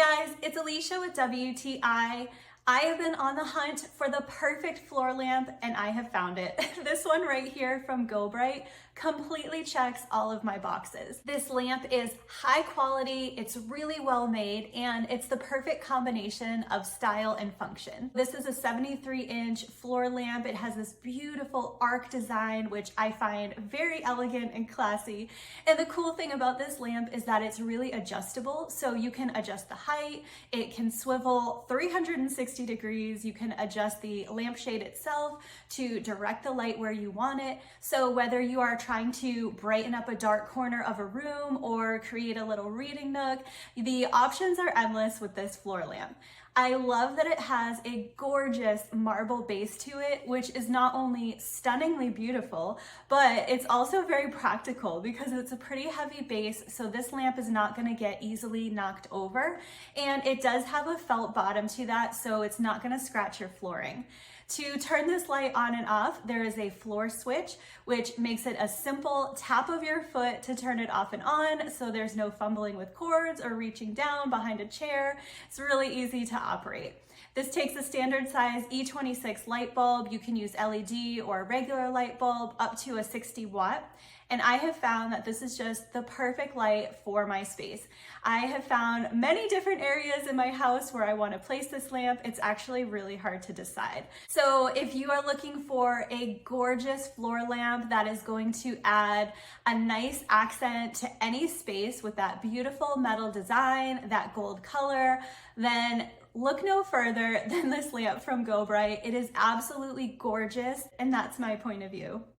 guys, it's Alicia with WTI. I have been on the hunt for the perfect floor lamp and I have found it. This one right here from GoBright completely checks all of my boxes. This lamp is high quality, it's really well made, and it's the perfect combination of style and function. This is a 73-inch floor lamp. It has this beautiful arc design, which I find very elegant and classy. And the cool thing about this lamp is that it's really adjustable. So you can adjust the height, it can swivel 360 degrees, you can adjust the lampshade itself to direct the light where you want it. So whether you are trying to brighten up a dark corner of a room or create a little reading nook, the options are endless with this floor lamp. I love that it has a gorgeous marble base to it, which is not only stunningly beautiful, but it's also very practical because it's a pretty heavy base, so this lamp is not going to get easily knocked over. And it does have a felt bottom to that, so it's not going to scratch your flooring. To turn this light on and off, there is a floor switch, which makes it a simple tap of your foot to turn it off and on, so there's no fumbling with cords or reaching down behind a chair. It's really easy to operate. This takes a standard size E26 light bulb. You can use LED or a regular light bulb up to a 60 watt. And I have found that this is just the perfect light for my space. I have found many different areas in my house where I want to place this lamp. It's actually really hard to decide. So if you are looking for a gorgeous floor lamp that is going to add a nice accent to any space with that beautiful metal design, that gold color, then look no further than this lamp from GoBright. It is absolutely gorgeous, and that's my point of view.